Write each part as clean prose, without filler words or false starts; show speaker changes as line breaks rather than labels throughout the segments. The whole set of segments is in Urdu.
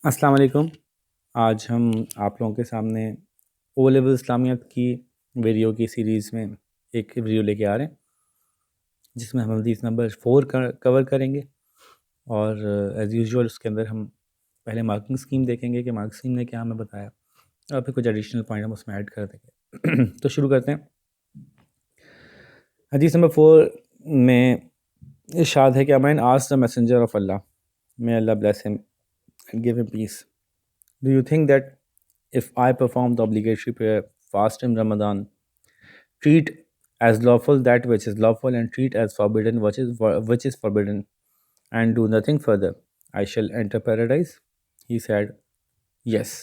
السلام علیکم. آج ہم آپ لوگوں کے سامنے او لیول اسلامیات کی ویڈیو کی سیریز میں ایک ویڈیو لے کے آ رہے ہیں جس میں ہم حدیث نمبر 4 کور کریں گے، اور ایز یوزول اس کے اندر ہم پہلے مارکنگ اسکیم دیکھیں گے کہ مارکنگ اسکیم نے کیا ہمیں بتایا، اور پھر کچھ ایڈیشنل پوائنٹ ہم اس میں ایڈ کر دیں گے. تو شروع کرتے ہیں. حدیث نمبر 4 میں ارشاد ہے کہ a man asked the messenger of Allah, may Allah bless him and give him peace, do you think that if I perform the obligatory prayer, fast in Ramadan, treat as lawful that which is lawful, and treat as forbidden which is forbidden, and do nothing further, I shall enter paradise? He said, yes.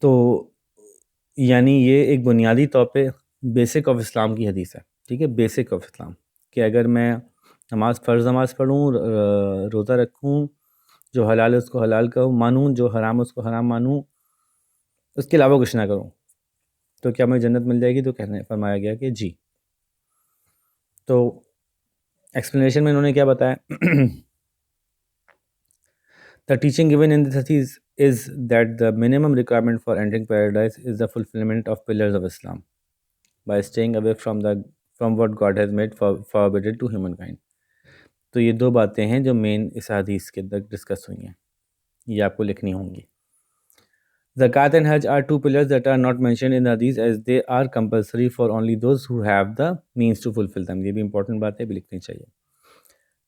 تو یعنی یہ ایک بنیادی طور پہ بیسک آف اسلام کی حدیث ہے. ٹھیک ہے، بیسک آف اسلام کہ اگر میں فرض نماز پڑھوں، روزہ رکھوں، جو حلال ہے اس کو حلال کہوں مانوں، جو حرام ہے اس کو حرام مانوں، اس کے علاوہ کچھ نہ کروں، تو کیا مجھے جنت مل جائے گی؟ تو فرمایا گیا کہ جی. تو ایکسپلینیشن میں انہوں نے کیا بتایا؟ The teaching given in this hadith is that the minimum requirement for entering paradise is the fulfillment of pillars of Islam by staying away from what God has made forbidden to humankind. تو یہ دو باتیں ہیں جو مین اس حدیث کے اندر ڈسکس ہوئی ہیں، یہ آپ کو لکھنی ہوں گی. Zakat and Hajj are two pillars that are not mentioned in the hadith as they are compulsory for only those who have the means to fulfill them. یہ بھی امپورٹنٹ بات ہے، بھی لکھنی چاہیے.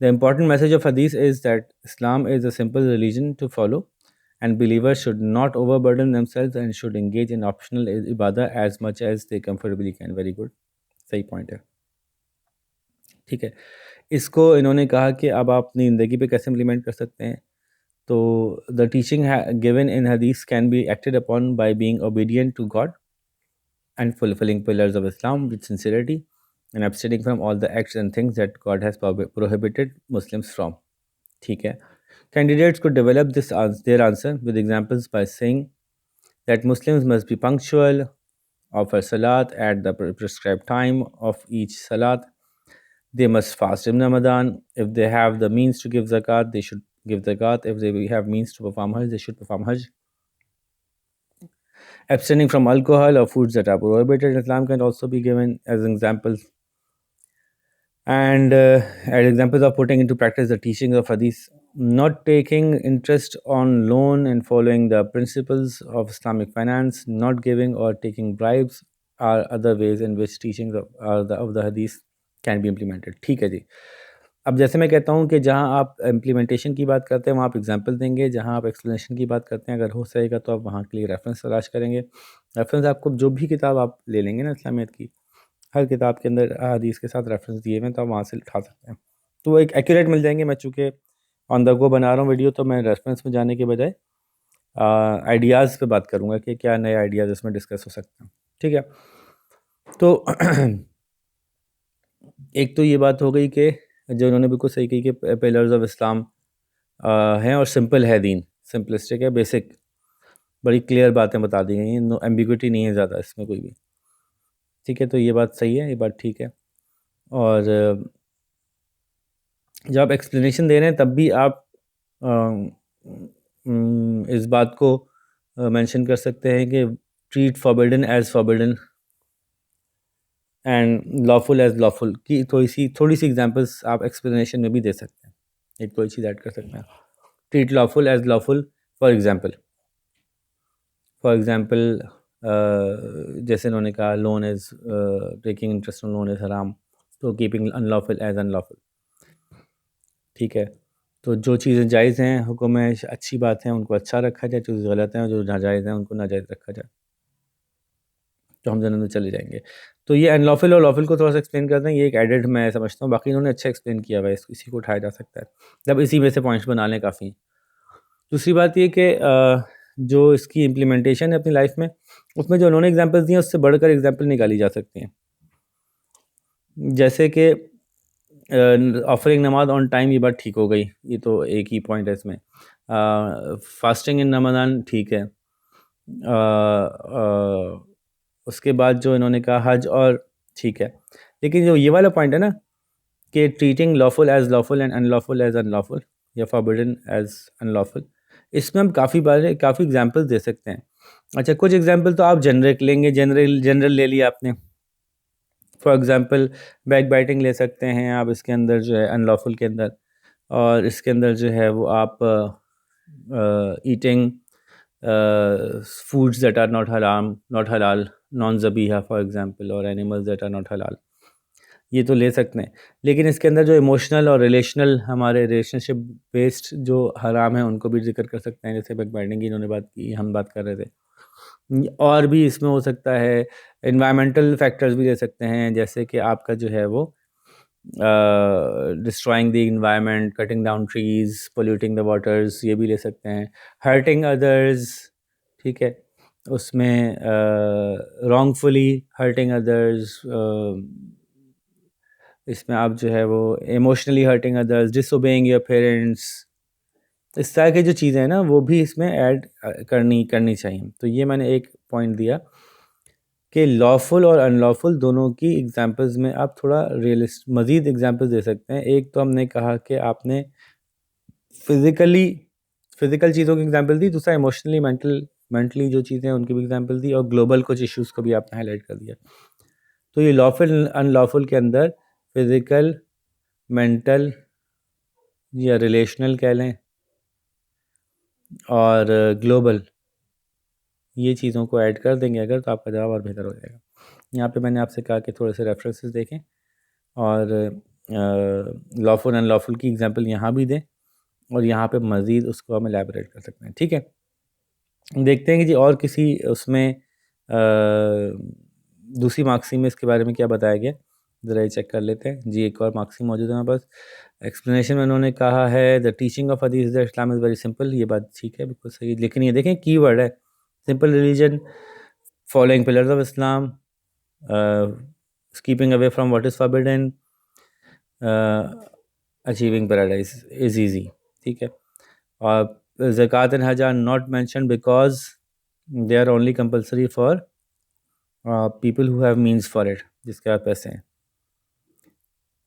The important message of hadith is that Islam is a simple religion to follow, and believers should not overburden themselves and should engage in optional ibadah as much as they comfortably can. Very good. صحیح پوائنٹ ہے. ٹھیک ہے، اس کو انہوں نے کہا کہ اب آپ اپنی زندگی پہ کیسے امپلیمنٹ کر سکتے ہیں. تو the teaching given in hadith can be acted upon by being obedient to God and fulfilling pillars of Islam with sincerity and abstaining from all the acts and things that God has prohibited Muslims from. ٹھیک ہے. Candidates could develop their answer with examples by saying that Muslims must be punctual, offer salat at the prescribed time of each salat. They must fast in Ramadan. If they have the means to give zakat, they should give zakat. If they have means to perform hajj, they should perform hajj. Abstaining from alcohol or foods that are prohibited in Islam can also be given as examples. And as examples of putting into practice the teachings of hadith, not taking interest on loan and following the principles of Islamic finance, not giving or taking bribes are other ways in which teachings of the hadith can be implemented. ٹھیک ہے جی. اب جیسے میں کہتا ہوں کہ جہاں آپ امپلیمنٹیشن کی بات کرتے ہیں وہاں آپ ایگزامپل دیں گے، جہاں آپ ایکسپلینیشن کی بات کرتے ہیں اگر ہو سکے گا تو آپ وہاں کے لیے ریفرنس تلاش کریں گے. ریفرنس آپ کو جو بھی کتاب آپ لے لیں گے نا اسلامیت کی، ہر کتاب کے اندر حدیث کے ساتھ ریفرنس دیے ہوئے ہیں تو آپ وہاں سے اٹھا سکتے ہیں، تو وہ ایک ایکوریٹ مل جائیں گے. میں چونکہ آن دا گو بنا رہا ہوں ویڈیو، تو میں ریفرنس میں جانے کے بجائے آئیڈیاز پہ بات کروں گا کہ کیا نئے آئیڈیاز اس میں ڈسکس ہو سکتے ہیں. ٹھیک ہے، تو ایک تو یہ بات ہو گئی کہ جو انہوں نے بالکل صحیح کہی کہ پلرز آف اسلام ہیں اور سمپل ہے دین، سمپلسٹک ہے، بیسک، بڑی کلیئر باتیں بتا دی گئی ہیں، نو ایمبیگوٹی نہیں ہے زیادہ اس میں کوئی بھی. ٹھیک ہے، تو یہ بات صحیح ہے، یہ بات ٹھیک ہے. اور جب آپ ایکسپلینیشن دے رہے ہیں تب بھی آپ اس بات کو مینشن کر سکتے ہیں کہ treat forbidden as forbidden and lawful as lawful کی تھوڑی سی ایگزامپلس آپ ایکسپلینیشن میں بھی دے سکتے ہیں، ایک کوئی چیز ایڈ کر سکتے ہیں. Treat lawful as lawful, for example جیسے انہوں نے کہا loan is taking interest on loan is حرام، تو keeping unlawful as unlawful. ٹھیک ہے، تو جو چیزیں جائز ہیں حکم میں اچھی بات ہیں ان کو اچھا رکھا جائے، جو غلط ہیں جو ناجائز ہیں ان کو ناجائز رکھا جائے، تو ہم جنت میں چلے جائیں گے. تو یہ ان لافل اور لافل کو تھوڑا سا ایکسپلین کرتے ہیں، یہ ایک ایڈٹ میں سمجھتا ہوں، باقی انہوں نے اچھا ایکسپلین کیا ہوا ہے، اسی کو اٹھایا جا سکتا ہے جب اسی میں سے پوائنٹس بنا لیں کافی ہیں. دوسری بات یہ کہ جو اس کی امپلیمنٹیشن ہے اپنی لائف میں، اس میں جو انہوں نے ایگزامپلس دی ہیں اس سے بڑھ کر ایگزامپل نکالی جا سکتی ہیں. جیسے کہ آفرنگ نماز آن ٹائم، یہ بات ٹھیک ہو گئی، یہ تو ایک ہی پوائنٹ ہے اس میں. فاسٹنگ ان رمضان ٹھیک ہے. اس کے بعد جو انہوں نے کہا حج اور ٹھیک ہے، لیکن جو یہ والا پوائنٹ ہے نا کہ treating lawful as lawful and in lawful as in lawful یا فاربڈن ایز ان لافل. اس میں ہم کافی ایگزامپل دے سکتے ہیں. اچھا کچھ ایگزامپل تو آپ جنرک لیں گے, جنرل لے لیا آپ نے. فار ایگزامپل بیک بائٹنگ لے سکتے ہیں آپ اس کے اندر جو ہے ان لافل کے اندر, اور اس کے اندر جو ہے وہ آپ eating foods that are not حلال, نان ذبیحہ فار ایگزامپل, اور اینیملز دیٹ آر ناٹ حلال, یہ تو لے سکتے ہیں. لیکن اس کے اندر جو ایموشنل اور ریلیشنل ہمارے ریلیشن شپ بیسڈ جو حرام ہیں ان کو بھی ذکر کر سکتے ہیں, جیسے بیک بائٹنگ کی انہوں نے بات کی, ہم بات کر رہے تھے. اور بھی اس میں ہو سکتا ہے انوائرمنٹل فیکٹرز بھی لے سکتے ہیں, جیسے کہ آپ کا جو ہے وہ destroying the environment, cutting down trees, polluting the waters, یہ بھی لے سکتے ہیں. ہرٹنگ ادرز, ٹھیک ہے, اس میں رانگ فلی ہرٹنگ ادرز, اس میں آپ جو ہے وہ emotionally hurting others, disobeying your parents, اس طرح کی جو چیزیں ہیں نا وہ بھی اس میں ایڈ کرنی چاہیے. تو یہ میں نے ایک پوائنٹ دیا کہ لافل اور ان لافل دونوں کی ایگزامپلز میں آپ تھوڑا مزید ایگزامپلز دے سکتے ہیں. ایک تو ہم نے کہا کہ آپ نے فزیکل چیزوں کی ایگزامپل دی, دوسرا ایموشنلی مینٹلی جو چیزیں ہیں ان کی بھی ایگزامپل دی, اور گلوبل کچھ ایشوز کو بھی آپ نے ہائی لائٹ کر دیا. تو یہ لافل ان لافل کے اندر فزیکل, مینٹل یا ریلیشنل کہہ لیں, اور گلوبل, یہ چیزوں کو ایڈ کر دیں گے اگر, تو آپ کا جواب اور بہتر ہو جائے گا. یہاں پہ میں نے آپ سے کہا کہ تھوڑے سے ریفرنسز دیکھیں اور لافل ان لافل کی ایگزامپل یہاں بھی دیں, اور یہاں پہ مزید اس کو ہم الیبوریٹ کر سکتے ہیں. ٹھیک ہے, دیکھتے ہیں کہ جی اور کسی اس میں دوسری مارکسی میں اس کے بارے میں کیا بتایا گیا, ذرا یہ چیک کر لیتے ہیں. جی ایک اور مارکسی موجود ہے ہمارے پاس. ایکسپلینیشن میں انہوں نے کہا ہے دا ٹیچنگ آف حدیث دا اسلام از ویری سمپل. یہ بات ٹھیک ہے, بالکل صحیح, لیکن یہ دیکھیں کی ورڈ ہے simple religion, following pillars of Islam, keeping away from what is forbidden, achieving paradise is easy. ٹھیک ہے, اور zakat and Hajj are not mentioned because they are only compulsory for people who have means for it, جس کے پاس پیسے ہیں.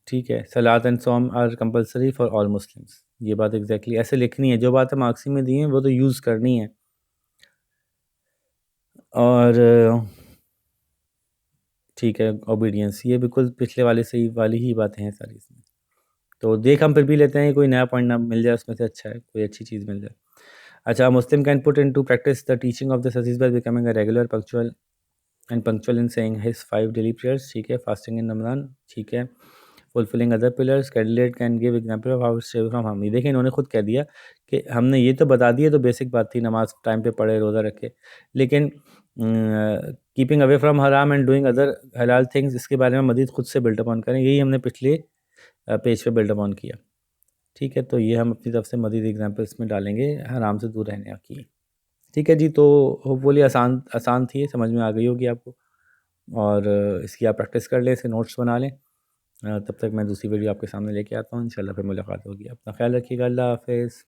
ٹھیک ہے, salah and sawm are compulsory for all Muslims. یہ بات ایگزیکٹلی ایسے لکھنی ہے, جو باتیں مارکسی میں دی ہیں وہ تو یوز کرنی ہے. اور ٹھیک ہے, اوبیڈینس, یہ بالکل پچھلے والے سے والی ہی باتیں ہیں ساری اس میں. تو دیکھ ہم پھر بھی لیتے ہیں, کوئی نیا پوائنٹ نہ مل جائے اس میں سے اچھا ہے, کوئی اچھی چیز مل جائے. اچھا, Muslim can put into practice the teaching of this hadith by becoming a regular punctual in saying his 5 daily prayers. ٹھیک ہے, fasting in Ramadan. ٹھیک ہے, fulfilling other pillars. Candidate can give example of how to stay from harm. دیکھیں انہوں نے خود کہہ دیا کہ ہم نے یہ تو بتا دیا, تو بیسک بات تھی, نماز ٹائم پہ پڑھے, روزہ رکھے, لیکن کیپنگ اوے فرام حرام اینڈ ڈوئنگ ادر حلال تھنگس, اس کے بارے میں مزید خود سے بلڈ اپ آن کریں. یہی ہم نے پچھلے پیج پہ بلڈ اپ آن کیا. ٹھیک ہے, تو یہ ہم اپنی طرف سے مزید ایگزامپلس میں ڈالیں گے حرام سے دور رہنے کی. ٹھیک ہے جی, تو ہوپ فلی آسان تھی, سمجھ میں آ گئی ہوگی آپ کو, اور اس کی آپ پریکٹس کر لیں, اس کے نوٹس بنا لیں. تب تک میں دوسری ویڈیو آپ کے سامنے لے کے آتا ہوں, انشاءاللہ پھر ملاقات ہوگی. اپنا خیال رکھیے گا, اللہ حافظ.